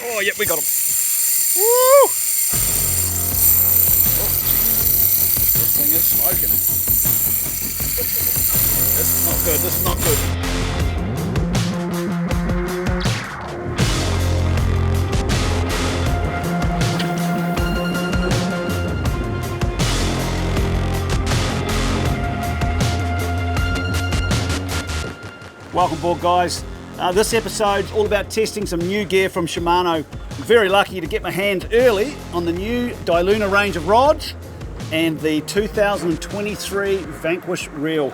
Oh, yep, we got him. Woo! Oh, this thing is smoking. This is not good, this is not good. Welcome aboard, guys. This episode's all about testing some new gear from Shimano. I'm very lucky to get my hands early on the new Dailuna range of rods and the 2023 Vanquish reel.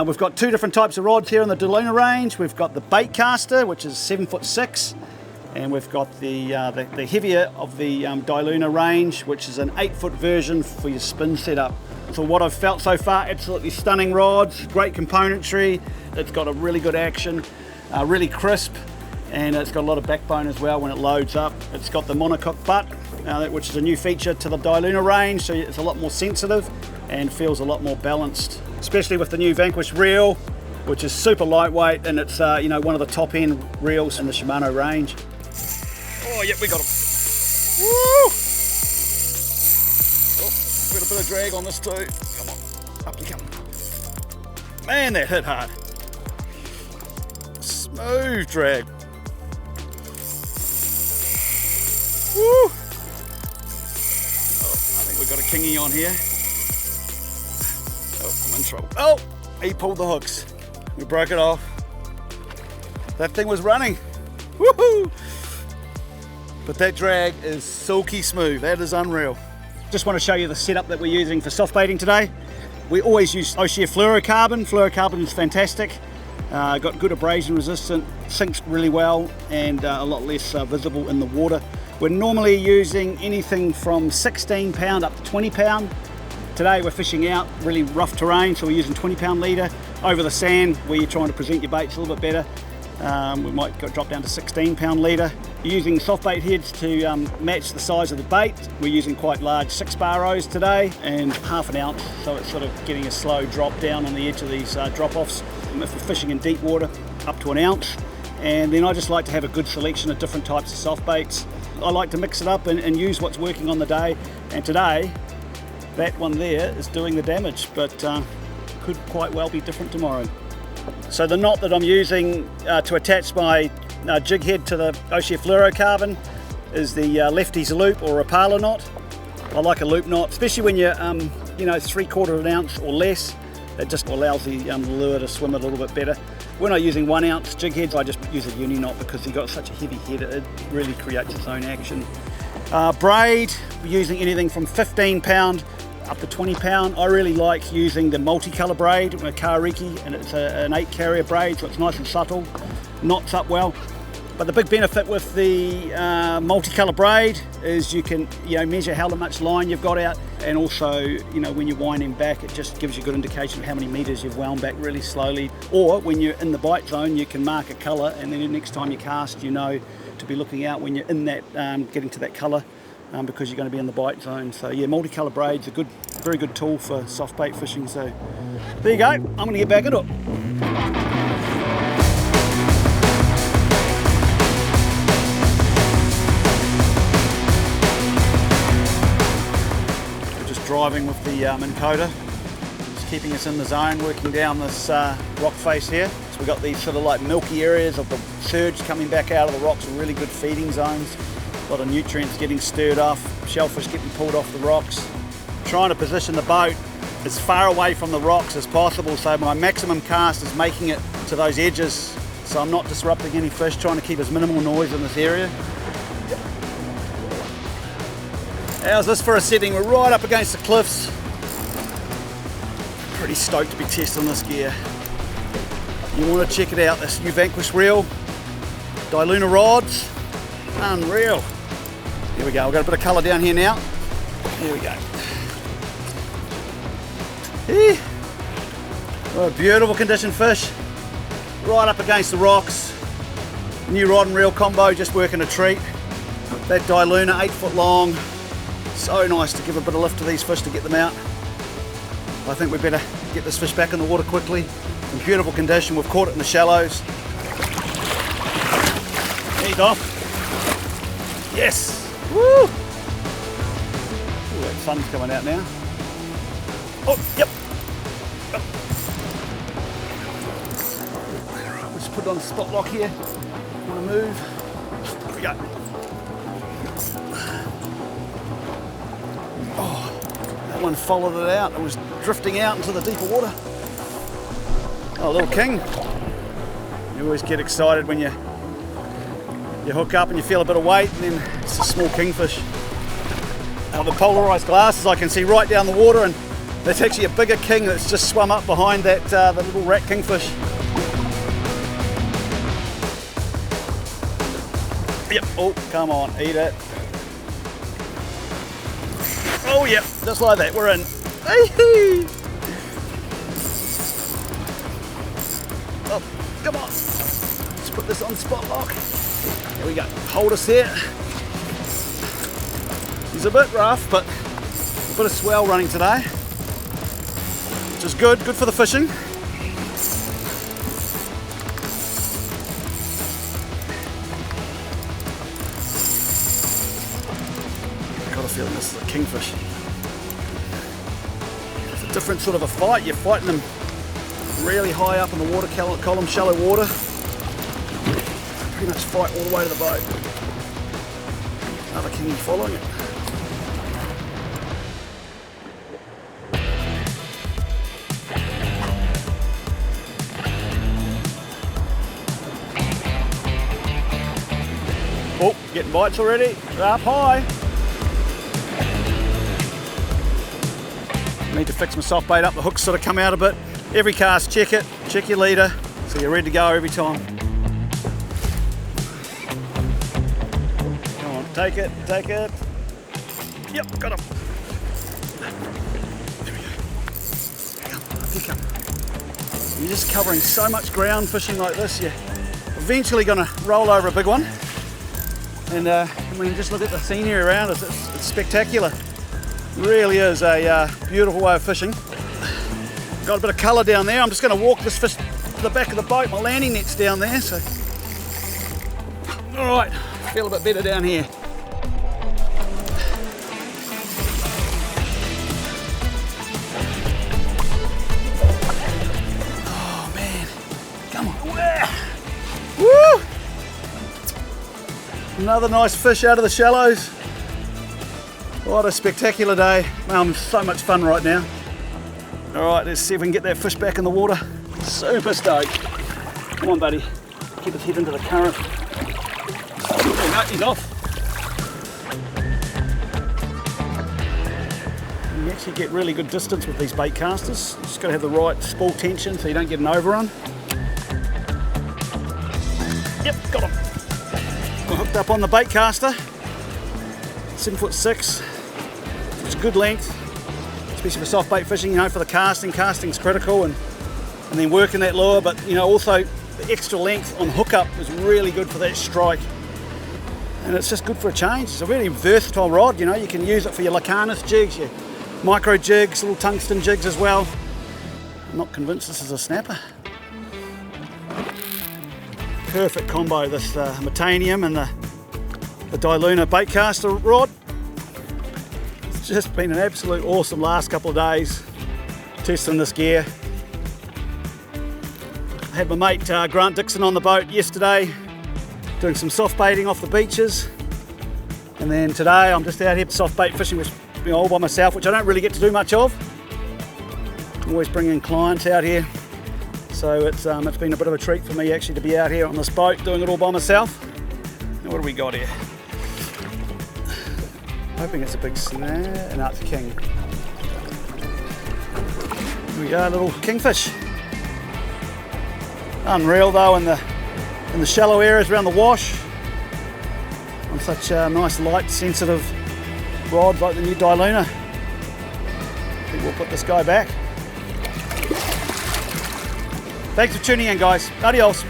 We've got two different types of rods here on the Dailuna range. We've got the bait caster, which is 7'6", and we've got the heavier of the Dailuna range, which is an 8-foot version for your spin setup. For what I've felt so far, absolutely stunning rods, great componentry. It's got a really good action, really crisp, and it's got a lot of backbone as well when it loads up. It's got the monocoque butt, which is a new feature to the Dailuna range, so it's a lot more sensitive and feels a lot more balanced, especially with the new Vanquish reel, which is super lightweight, and it's one of the top end reels in the Shimano range. Oh, yep, we got him. Woo! Oh, got a bit of drag on this too. Come on, up you come. Man, that hit hard. Smooth drag. Woo! Oh, I think we've got a kingy on here. Oh, I'm in trouble. Oh, he pulled the hooks. We broke it off. That thing was running. Woohoo! But that drag is silky smooth. That is unreal. Just want to show you the setup that we're using for soft baiting today. We always use Oshia fluorocarbon. Fluorocarbon is fantastic. Got good abrasion resistant, sinks really well, and a lot less visible in the water. We're normally using anything from 16 pound up to 20 pound. Today we're fishing out really rough terrain, so we're using 20 pound leader. Over the sand, where you're trying to present your baits a little bit better, we might drop down to 16 pound leader. Using soft bait heads to match the size of the bait. We're using quite large 6-bar rows today, and half an ounce, so it's sort of getting a slow drop down on the edge of these drop-offs. If we're fishing in deep water, up to an ounce. And then I just like to have a good selection of different types of soft baits. I like to mix it up and use what's working on the day. And today, that one there is doing the damage, but could quite well be different tomorrow. So the knot that I'm using to attach my jig head to the Oshia fluorocarbon is the lefty's loop or Rapala knot. I like a loop knot, especially when you're 3/4 of an ounce or less. It just allows the lure to swim a little bit better. When I'm using 1 ounce jig heads, I just use a uni knot because you've got such a heavy head, it really creates its own action. Braid, we're using anything from 15 pound up to 20 pound. I really like using the multicolour braid, a Kairiki, and it's an 8 carrier braid, so it's nice and subtle, knots up well. But the big benefit with the multicolour braid is you can measure how much line you've got out, and also when you're winding back, it just gives you a good indication of how many metres you've wound back really slowly. Or when you're in the bite zone, you can mark a colour, and then the next time you cast, you know to be looking out when you're in that, getting to that colour, because you're going to be in the bite zone. So yeah, multicolour braid's a very good tool for soft bait fishing. So there you go. I'm going to get back into it. Driving with the Minn Kota, just keeping us in the zone, working down this rock face here. So we've got these sort of like milky areas of the surge coming back out of the rocks, really good feeding zones. A lot of nutrients getting stirred off, shellfish getting pulled off the rocks. Trying to position the boat as far away from the rocks as possible, so my maximum cast is making it to those edges, so I'm not disrupting any fish, trying to keep as minimal noise in this area. How's this for a setting? We're right up against the cliffs. Pretty stoked to be testing this gear. You want to check it out, this new Vanquish reel, Dailuna rods, unreal. Here we go, we've got a bit of colour down here now. Here we go. What a beautiful condition fish. Right up against the rocks. New rod and reel combo, just working a treat. That Dailuna, 8 foot long. So nice to give a bit of lift to these fish to get them out. I think we better get this fish back in the water quickly. In beautiful condition, we've caught it in the shallows. There you go. Yes! Woo! Ooh, that sun's coming out now. Oh, yep. Alright, let's put it on the spot lock here. Want to move. There we go. Oh, that one followed it out. It was drifting out into the deeper water. Oh, little king. You always get excited when you hook up and you feel a bit of weight, and then it's a small kingfish. The polarized glasses, I can see right down the water, and that's actually a bigger king that's just swum up behind that the little rat kingfish. Yep. Oh, come on, eat it. Oh, yep, just like that, we're in. Oh, come on. Let's put this on spot lock. Here we go. Hold us here. He's a bit rough, but a bit of swell running today, which is good for the fishing. I've got a feeling this is a kingfish. It's a different sort of a fight. You're fighting them really high up in the water column, shallow water. Pretty much fight all the way to the boat. Another kingy following it. Oh, getting bites already. They're up high. Need to fix my soft bait up. The hook's sort of come out a bit. Every cast, check it. Check your leader so you're ready to go every time. Come on, take it, take it. Yep, got him. There we go. Come on, pick up. You're just covering so much ground fishing like this. You're eventually going to roll over a big one. And I mean, just look at the scenery around us. It's spectacular. It really is a beautiful way of fishing. Got a bit of colour down there. I'm just going to walk this fish to the back of the boat. My landing net's down there. So, all right, feel a bit better down here. Oh man, come on! Woo! Another nice fish out of the shallows. What a spectacular day. Well, I'm so much fun right now. All right, let's see if we can get that fish back in the water. Super stoked. Come on, buddy. Keep his head into the current. Oh, no, he's off. You actually get really good distance with these bait casters. You just got to have the right spool tension so you don't get an overrun. Yep, got him. We're hooked up on the bait caster. 7'6". It's good length, especially for soft bait fishing. You know, for the casting's critical, and then working that lure. But you know, also the extra length on hookup is really good for that strike, and it's just good for a change. It's a really versatile rod. You know, you can use it for your Lacanus jigs, your micro jigs, little tungsten jigs as well. I'm not convinced this is a snapper. Perfect combo, this Metanium and the Dailuna baitcaster rod. It's just been an absolute awesome last couple of days testing this gear. I had my mate Grant Dixon on the boat yesterday doing some soft baiting off the beaches, and then today I'm just out here soft bait fishing with, you know, all by myself, which I don't really get to do much of. I'm always bringing clients out here. So it's been a bit of a treat for me actually to be out here on this boat doing it all by myself. Now what do we got here? Hoping it's a big snare. No, it's a king. Here we go, little kingfish. Unreal though in the shallow areas around the wash. On such nice light sensitive rods like the new Dailuna. I think we'll put this guy back. Thanks for tuning in, guys. Adios.